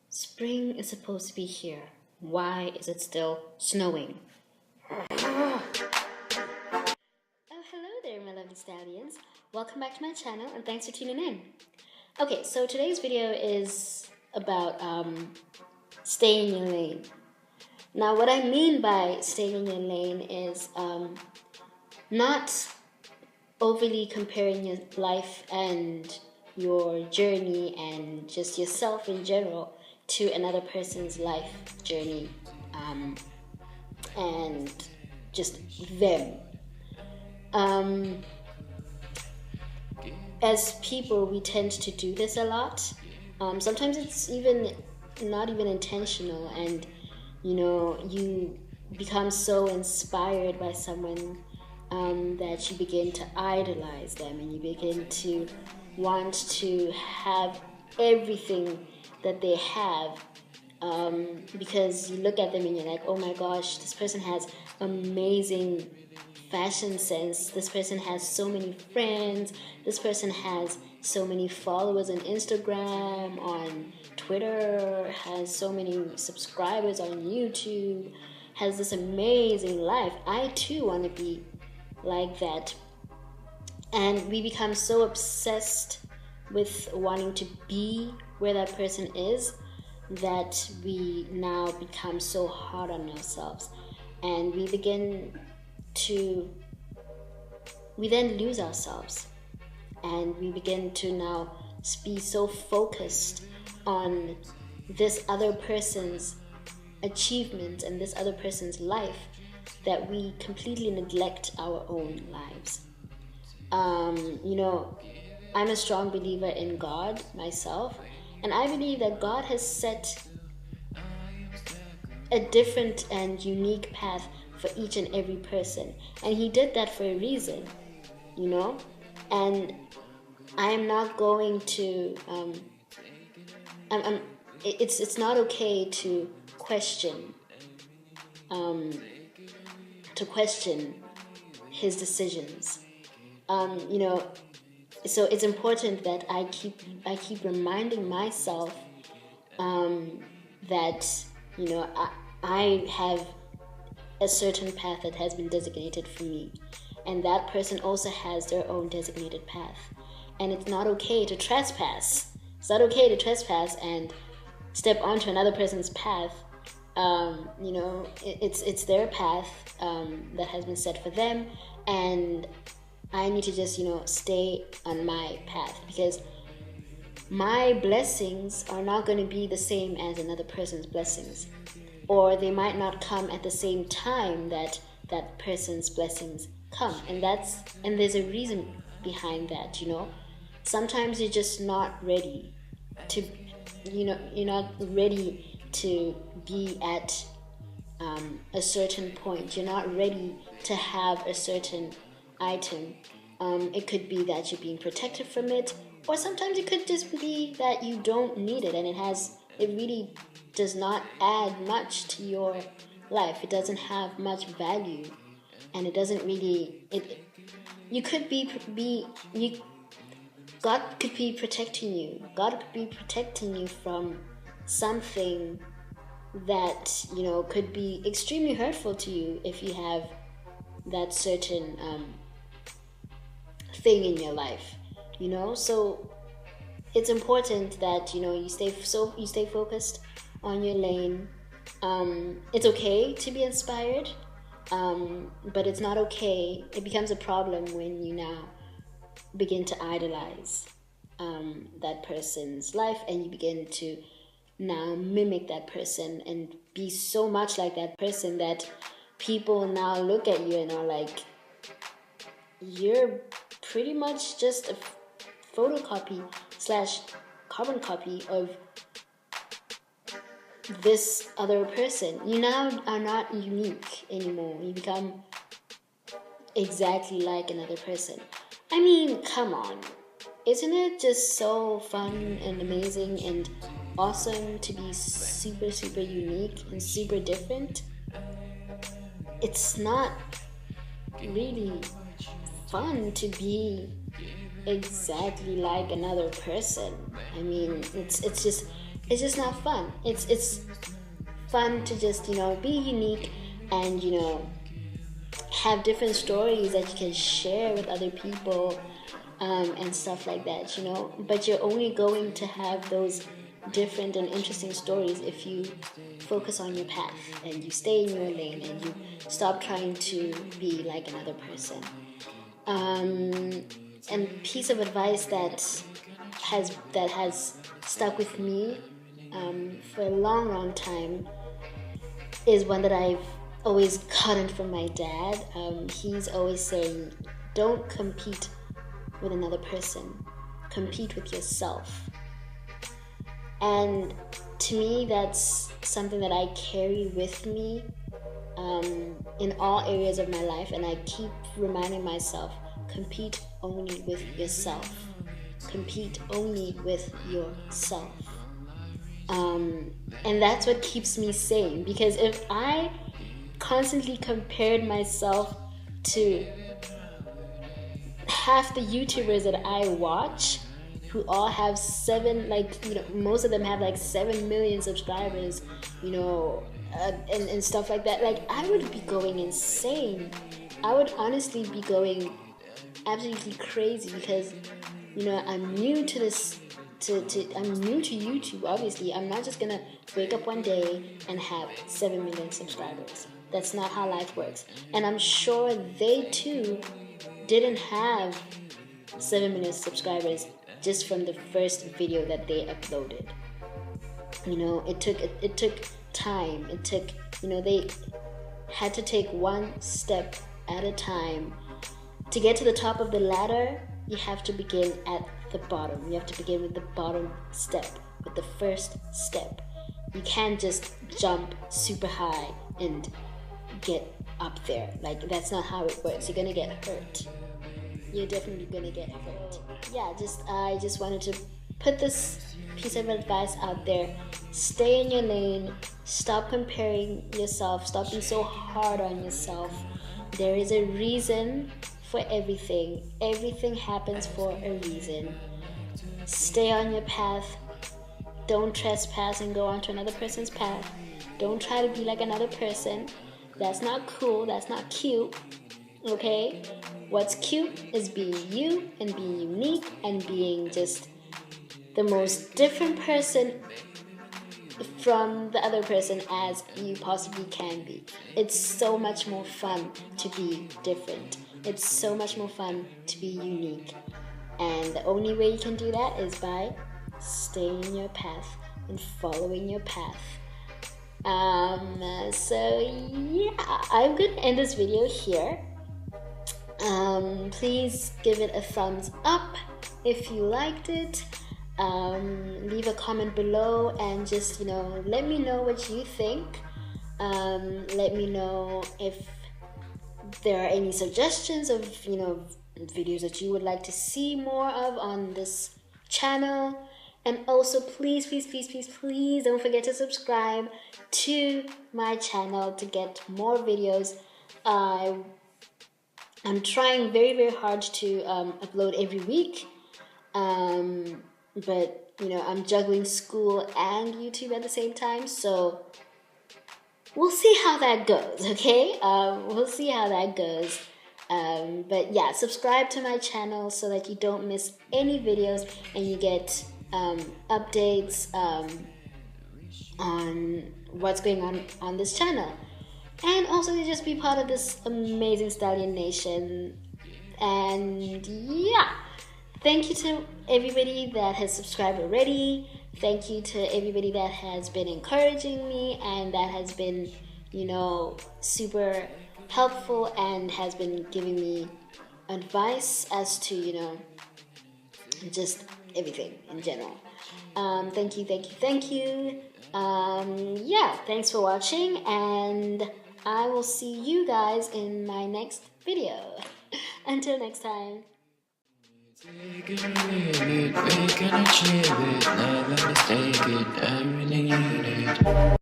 Spring is supposed to be here. Why is it still snowing? Oh, hello there, my lovely stallions. Welcome back to my channel and thanks for tuning in. Okay, so today's video is about staying in your lane. Now, what I mean by staying in your lane is not overly comparing your life and your journey and just yourself in general to another person's life journey and just them. As people, we tend to do this a lot. Sometimes it's even not even intentional, and you become so inspired by someone that you begin to idolize them, and you begin to want to have everything that they have, because you look at them and you're like, oh my gosh, this person has amazing fashion sense, this person has so many friends, this person has so many followers on Instagram, on Twitter, has so many subscribers on YouTube, has this amazing life. I too want to be like that. And we become so obsessed with wanting to be where that person is that we now become so hard on ourselves, and we then lose ourselves, and we begin to now be so focused on this other person's achievements and this other person's life that we completely neglect our own lives. I'm a strong believer in God myself, and I believe that God has set a different and unique path for each and every person, and He did that for a reason, and I am not going to it's not okay to question His decisions. So it's important that I keep reminding myself that I have a certain path that has been designated for me, and that person also has their own designated path, and it's not okay to trespass. It's not okay to trespass and step onto another person's path. It's their path that has been set for them, and I need to just stay on my path, because my blessings are not going to be the same as another person's blessings, or they might not come at the same time that that person's blessings come, and there's a reason behind that. Sometimes you're just not ready to you're not ready to be at a certain point. You're not ready to have a certain item. It could be that you're being protected from it, or sometimes it could just be that you don't need it, and it really does not add much to your life. It doesn't have much value, and it doesn't really. God could be protecting you. God could be protecting you from something that could be extremely hurtful to you if you have that certain thing in your life. So it's important that you stay focused on your lane. It's okay to be inspired, but it's not okay. It becomes a problem when you now begin to idolize that person's life, and you begin to now mimic that person and be so much like that person that people now look at you and are like, you're pretty much just a photocopy / carbon copy of this other person. You now are not unique anymore. You become exactly like another person. I mean, come on. Isn't it just so fun and amazing and awesome to be super, super unique and super different? It's not really fun to be exactly like another person. I mean, it's just it's just not fun. It's fun to just, be unique and, have different stories that you can share with other people, and stuff like that, But you're only going to have those different and interesting stories if you focus on your path and you stay in your lane and you stop trying to be like another person. And piece of advice that has stuck with me, for a long time, is one that I've always gotten from my dad. He's always saying, don't compete with another person, compete with yourself. And to me, that's something that I carry with me, in all areas of my life, and I keep reminding myself, compete only with yourself. Compete only with yourself. And that's what keeps me sane, because if I constantly compared myself to half the YouTubers that I watch, who all have most of them have like 7 million subscribers, and stuff like that, like, I would be going insane. I would honestly be going absolutely crazy, because I'm new to this. I'm new to YouTube. Obviously, I'm not just gonna wake up one day and have 7 million subscribers. That's not how life works. And I'm sure they too didn't have 7 million subscribers just from the first video that they uploaded. It took time. It took, they had to take one step at a time. To get to the top of the ladder, you have to begin at the bottom. You have to begin with the bottom step, with the first step. You can't just jump super high and get up there. Like, that's not how it works. You're gonna get hurt. You're definitely gonna get hurt. Yeah, I just wanted to put this piece of advice out there. Stay in your lane. Stop comparing yourself. Stop being so hard on yourself. There is a reason for everything. Everything happens for a reason. Stay on your path. Don't trespass and go onto another person's path. Don't try to be like another person. That's not cool. That's not cute. Okay? What's cute is being you and being unique and being just the most different person from the other person as you possibly can be. It's so much more fun to be different. It's so much more fun to be unique. And the only way you can do that is by staying in your path and following your path. So yeah, I'm going to end this video here. Please give it a thumbs up if you liked it. Leave a comment below and just, let me know what you think. Let me know if there are any suggestions of, videos that you would like to see more of on this channel. And also, please don't forget to subscribe to my channel to get more videos. I'm trying very, very hard to upload every week. But, I'm juggling school and YouTube at the same time. So we'll see how that goes, okay? We'll see how that goes. But yeah, subscribe to my channel so that you don't miss any videos and you get updates on what's going on this channel. And also to just be part of this amazing Stallion Nation. And yeah, thank you to everybody that has subscribed already. Thank you to everybody that has been encouraging me and that has been, super helpful and has been giving me advice as to, just everything in general. Thank you. Yeah, thanks for watching, and I will see you guys in my next video. Until next time. Take it, we can achieve it, never mistake it, I really need it.